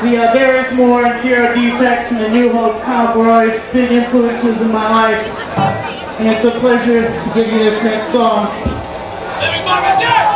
The There Is More and Zero Defects and the New Hope comic were always big influences in my life. And it's a pleasure to give you this next song. Living fucking Jack!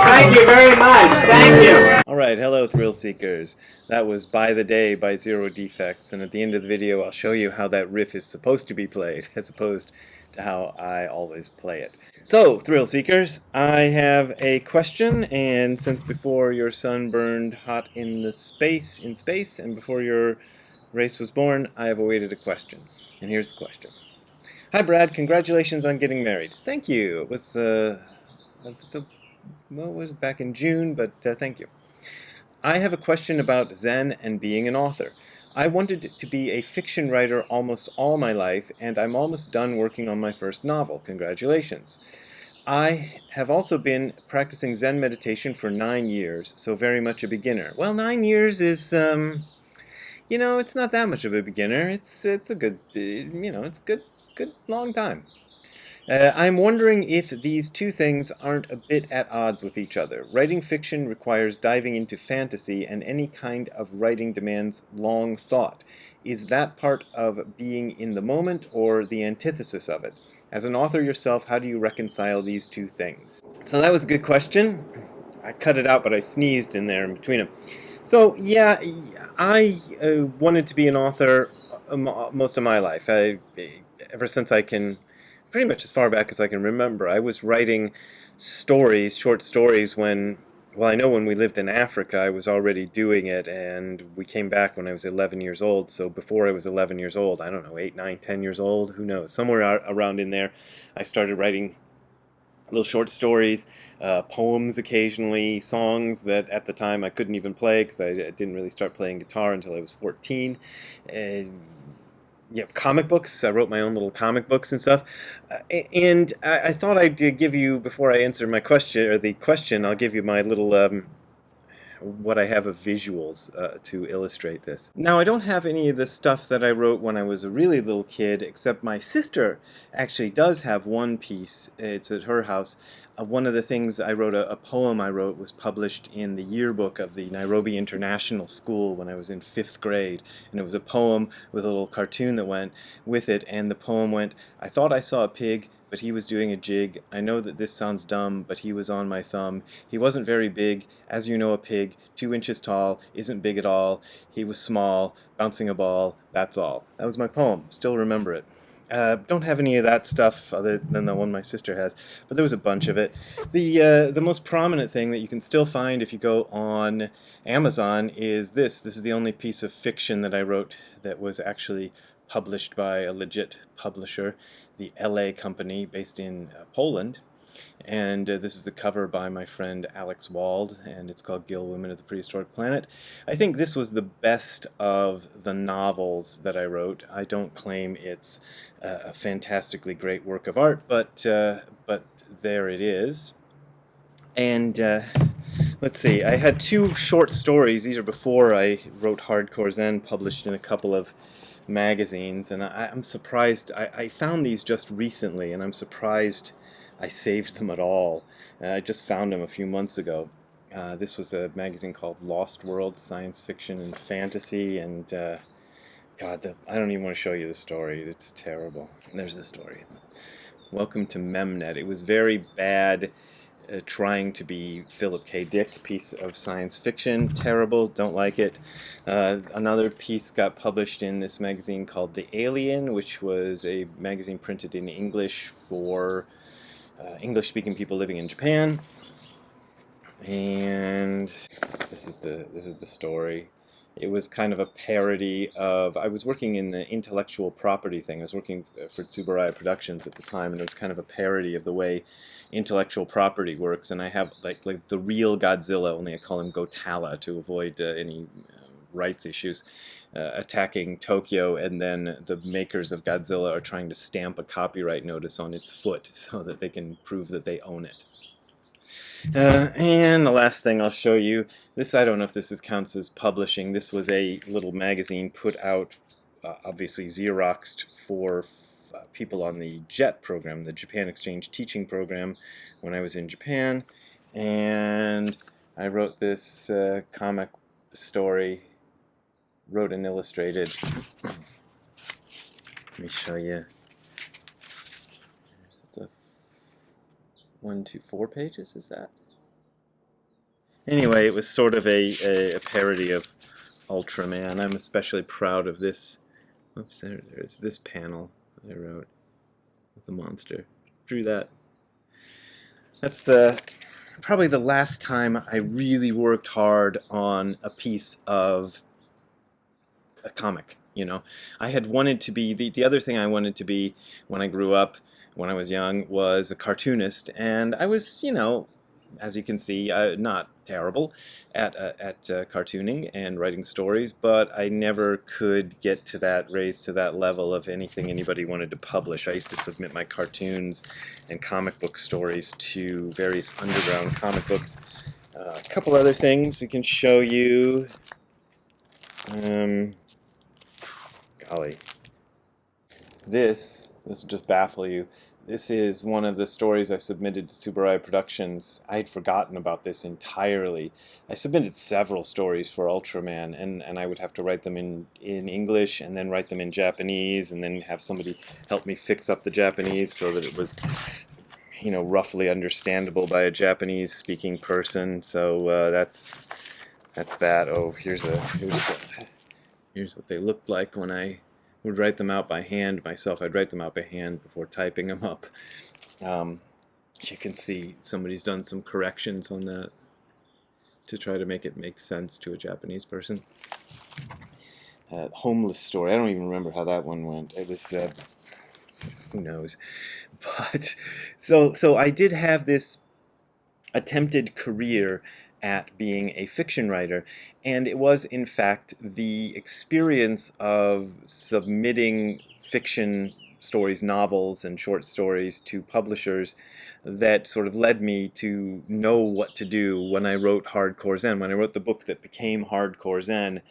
Thank you very much. Thank you. Alright, hello Thrill Seekers. That was By the Day by Zero Defects, and at the end of the video I'll show you how that riff is supposed to be played, as opposed to how I always play it. So, Thrill Seekers, I have a question, and since before your sun burned hot in space, and before your race was born, I have awaited a question. And here's the question. Hi Brad, congratulations on getting married. Thank you. It was, well, it was back in June, but thank you. I have a question about Zen and being an author. I wanted to be a fiction writer almost all my life, and I'm almost done working on my first novel. Congratulations. I have also been practicing Zen meditation for 9 years, so very much a beginner. Well, 9 years is, you know, it's not that much of a beginner. It's a good, you know, it's a good long time. I'm wondering if these two things aren't a bit at odds with each other. Writing fiction requires diving into fantasy, and any kind of writing demands long thought. Is that part of being in the moment, or the antithesis of it? As an author yourself, how do you reconcile these two things? So that was a good question. I cut it out, but I sneezed in there in between them. So yeah, I wanted to be an author most of my life. Ever since I can... pretty much as far back as I can remember. I was writing stories, short stories, when, well, I know when we lived in Africa I was already doing it, and we came back when I was 11 years old, so before I was 11 years old, I don't know, 8, 9, 10 years old, who knows, somewhere around in there, I started writing little short stories, poems occasionally, songs that at the time I couldn't even play because I didn't really start playing guitar until I was 14, yeah, comic books. I wrote my own little comic books and stuff. And I thought I'd give you, before I answer my question, or the question, I'll give you my little, what I have of visuals to illustrate this. Now, I don't have any of the stuff that I wrote when I was a really little kid, except my sister actually does have one piece. It's at her house. One of the things I wrote, a poem I wrote, was published in the yearbook of the Nairobi International School when I was in 5th grade. And it was a poem with a little cartoon that went with it, and the poem went, "I thought I saw a pig, but he was doing a jig. I know that this sounds dumb, but he was on my thumb. He wasn't very big, as you know a pig, 2 inches tall, isn't big at all. He was small, bouncing a ball, that's all." That was my poem. Still remember it. Don't have any of that stuff other than the one my sister has, but there was a bunch of it. The most prominent thing that you can still find if you go on Amazon is this. This is the only piece of fiction that I wrote that was actually published by a legit publisher, the LA company based in Poland. And this is a cover by my friend Alex Wald, and it's called Gill, Women of the Prehistoric Planet. I think this was the best of the novels that I wrote. I don't claim it's a fantastically great work of art, but there it is. And let's see, I had 2 short stories. These are before I wrote Hardcore Zen, published in a couple of magazines, and I'm surprised. I found these just recently, and I'm surprised I saved them at all. I just found them a few months ago. This was a magazine called Lost World, Science Fiction and Fantasy, and God, I don't even want to show you the story. It's terrible. There's the story. Welcome to Memnet. It was very bad trying to be Philip K. Dick, piece of science fiction. Terrible, don't like it. Another piece got published in this magazine called The Alien, which was a magazine printed in English for English-speaking people living in Japan. And this is the story. It was kind of a parody of, I was working in the intellectual property thing. I was working for Tsuburaya Productions at the time, and it was kind of a parody of the way intellectual property works. And I have like the real Godzilla, only I call him Gotala to avoid any rights issues, attacking Tokyo, and then the makers of Godzilla are trying to stamp a copyright notice on its foot so that they can prove that they own it. And the last thing I'll show you, this, I don't know if this counts as publishing. This was a little magazine put out, obviously Xeroxed, for people on the JET program, the Japan Exchange Teaching Program, when I was in Japan. And I wrote this comic story, wrote and illustrated. Let me show you. It's a 1, 2, 4 pages, is that? Anyway, it was sort of a parody of Ultraman. I'm especially proud of this. Oops, there's this panel I wrote with the monster. Drew that. That's probably the last time I really worked hard on a piece of a comic. You know, I had wanted to be, the other thing I wanted to be when I grew up, when I was young, was a cartoonist, and I was, you know, as you can see, not terrible at cartooning and writing stories, but I never could get to that, raise to that level of anything anybody wanted to publish. I used to submit my cartoons and comic book stories to various underground comic books. A couple other things I can show you. Golly. This will just baffle you. This is one of the stories I submitted to Tsuburaya Productions. I had forgotten about this entirely. I submitted several stories for Ultraman, and I would have to write them in English, and then write them in Japanese, and then have somebody help me fix up the Japanese so that it was, you know, roughly understandable by a Japanese-speaking person. So that's that. Oh, here's what they looked like when I would write them out by hand myself. I'd write them out by hand before typing them up. You can see somebody's done some corrections on that to try to make it make sense to a Japanese person. Homeless story. I don't even remember how that one went. It was, who knows. But, so I did have this attempted career at being a fiction writer, and it was in fact the experience of submitting fiction stories, novels and short stories to publishers that sort of led me to know what to do when I wrote Hardcore Zen. When I wrote the book that became Hardcore Zen,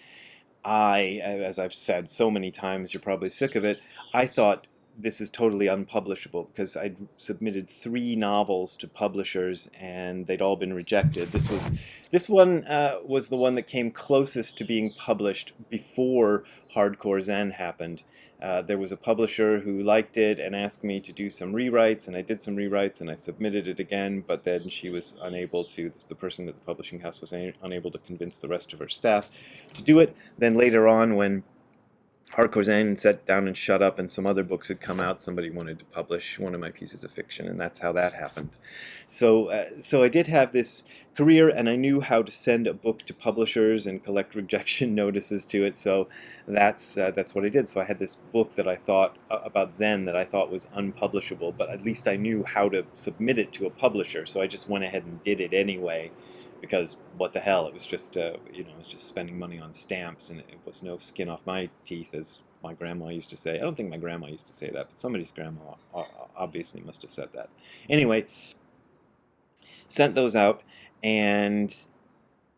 as I've said so many times, you're probably sick of it, I thought this is totally unpublishable because I'd submitted 3 novels to publishers and they'd all been rejected. This one was the one that came closest to being published before Hardcore Zen happened. There was a publisher who liked it and asked me to do some rewrites, and I did some rewrites and I submitted it again, but then she was unable to, the person at the publishing house was unable to convince the rest of her staff to do it. Then later on, when Hardcore Zen sat down and shut up and some other books had come out, somebody wanted to publish one of my pieces of fiction, and that's how that happened. So I did have this career, and I knew how to send a book to publishers and collect rejection notices to it, so that's what I did. So I had this book that I thought, about Zen, that I thought was unpublishable, but at least I knew how to submit it to a publisher, so I just went ahead and did it anyway. Because what the hell, it was just, you know, it was just spending money on stamps, and it was no skin off my teeth, as my grandma used to say. I don't think my grandma used to say that, but somebody's grandma obviously must have said that. Anyway, sent those out, and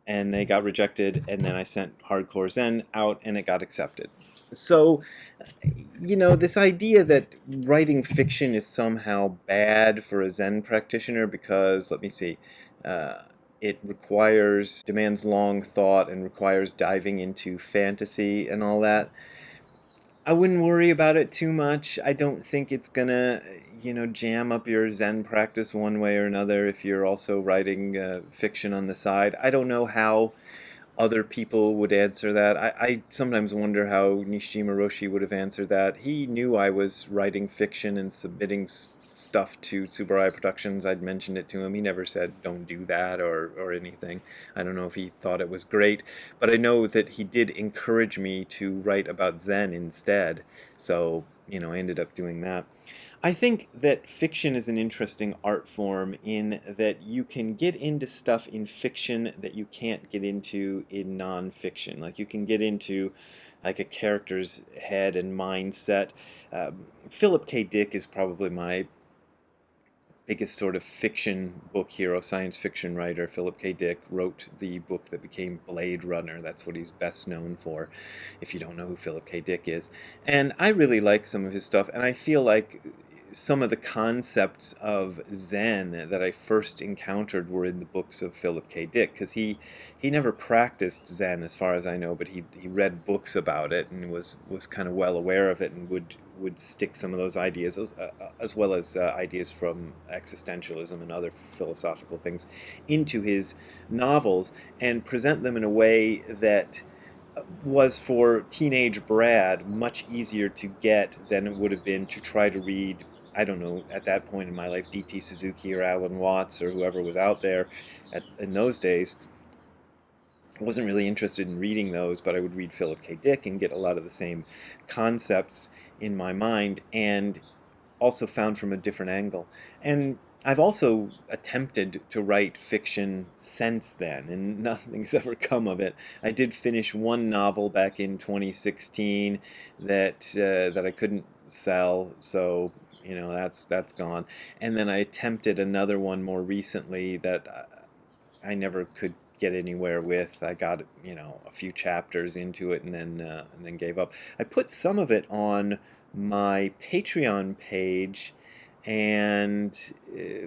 they got rejected, and then I sent Hardcore Zen out, and it got accepted. So, you know, this idea that writing fiction is somehow bad for a Zen practitioner because, let me see, it demands long thought and requires diving into fantasy and all that. I wouldn't worry about it too much. I don't think it's gonna, jam up your Zen practice one way or another if you're also writing fiction on the side. I don't know how other people would answer that. I sometimes wonder how Nishijima Roshi would have answered that. He knew I was writing fiction and submitting stuff to Tsuburaya Productions. I'd mentioned it to him. He never said don't do that or anything. I don't know if he thought it was great, but I know that he did encourage me to write about Zen instead. So, I ended up doing that. I think that fiction is an interesting art form in that you can get into stuff in fiction that you can't get into in non-fiction. Like you can get into like a character's head and mindset. Philip K. Dick is probably my biggest sort of fiction book hero, science fiction writer. Philip K. Dick wrote the book that became Blade Runner. That's what he's best known for, if you don't know who Philip K. Dick is. And I really like some of his stuff, and I feel like some of the concepts of Zen that I first encountered were in the books of Philip K. Dick, because he never practiced Zen as far as I know, but he read books about it and was kind of well aware of it, and would stick some of those ideas as well as ideas from existentialism and other philosophical things into his novels and present them in a way that was for teenage Brad much easier to get than it would have been to try to read, I don't know, at that point in my life, D.T. Suzuki or Alan Watts or whoever was out there in those days. I wasn't really interested in reading those, but I would read Philip K. Dick and get a lot of the same concepts in my mind, and also found from a different angle. And I've also attempted to write fiction since then, and nothing's ever come of it. I did finish one novel back in 2016 that I couldn't sell, so that's gone. And then I attempted another one more recently that I never could get anywhere with. I got a few chapters into it and then gave up. I put some of it on my Patreon page, and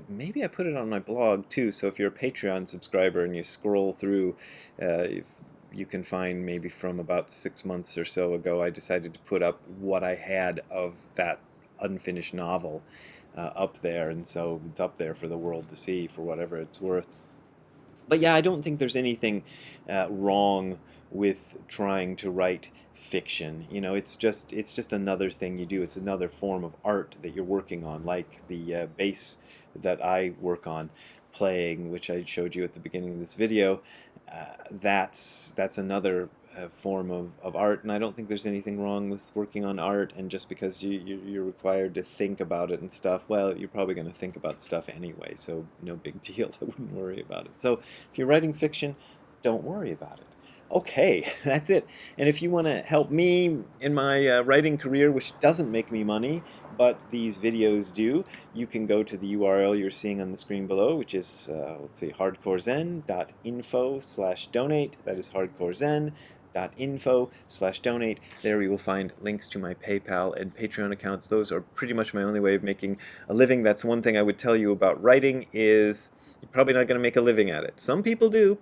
maybe I put it on my blog too. So if you're a Patreon subscriber and you scroll through, you can find maybe from about 6 months or so ago, I decided to put up what I had of that unfinished novel up there, and so it's up there for the world to see for whatever it's worth. But yeah, I don't think there's anything wrong with trying to write fiction. It's just another thing you do. It's another form of art that you're working on, like the bass that I work on playing, which I showed you at the beginning of this video. That's another form of art, and I don't think there's anything wrong with working on art. And just because you're required to think about it and stuff, well, you're probably going to think about stuff anyway, so no big deal. I wouldn't worry about it. So if you're writing fiction, don't worry about it. Okay, that's it. And if you want to help me in my writing career, which doesn't make me money, but these videos do, you can go to the URL you're seeing on the screen below, which is, hardcorezen.info/donate. That is hardcorezen.info/donate. There you will find links to my PayPal and Patreon accounts. Those are pretty much my only way of making a living. That's one thing I would tell you about writing, is you're probably not going to make a living at it. Some people do.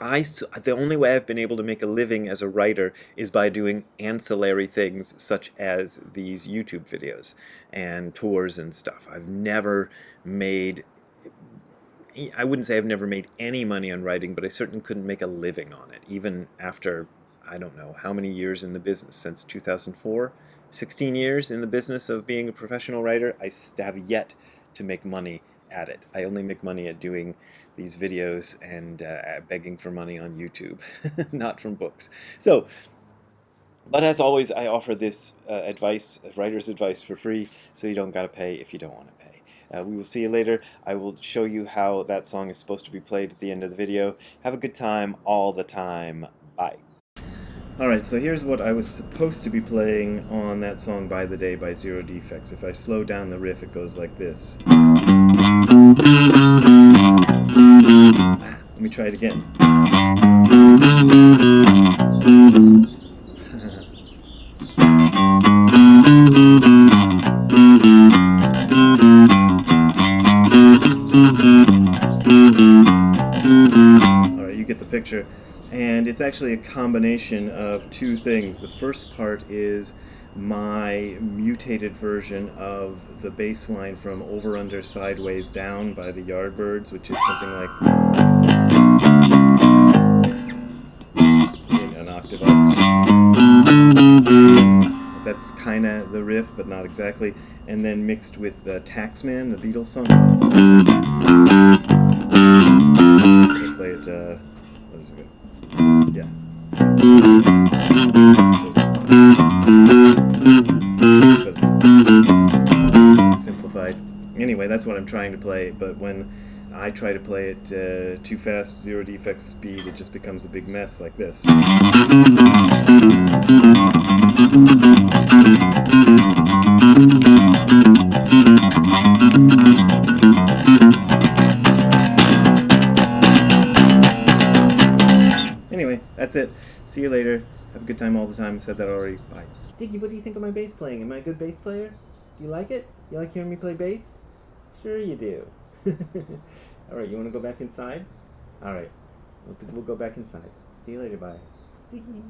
The only way I've been able to make a living as a writer is by doing ancillary things such as these YouTube videos and tours and stuff. I've never made, I wouldn't say I've never made any money on writing, but I certainly couldn't make a living on it, even after, I don't know how many years in the business, since 2004, 16 years in the business of being a professional writer. I have yet to make money at it. I only make money at doing these videos and begging for money on YouTube, not from books. So, but as always, I offer this advice, writer's advice, for free, so you don't gotta pay if you don't want to pay. We will see you later. I will show you how that song is supposed to be played at the end of the video. Have a good time all the time. Bye. Alright, so here's what I was supposed to be playing on that song By the Day by Zero Defects. If I slow down the riff, it goes like this. Let me try it again. Alright, you get the picture. And it's actually a combination of two things. The first part is my mutated version of the bass line from Over, Under, Sideways, Down by the Yardbirds, which is something like an octave up. That's kind of the riff, but not exactly. And then mixed with Taxman, the Beatles song. I'm going to play it, what is it? Yeah. So, but it's simplified. Anyway, that's what I'm trying to play, but when I try to play it too fast, 0 defects speed, it just becomes a big mess like this. Anyway, that's it. See you later. Have a good time all the time. I said that already. Bye. Ziggy, what do you think of my bass playing? Am I a good bass player? Do you like it? You like hearing me play bass? Sure you do. Alright, you want to go back inside? Alright, we'll go back inside. See you later, bye. Ziggy.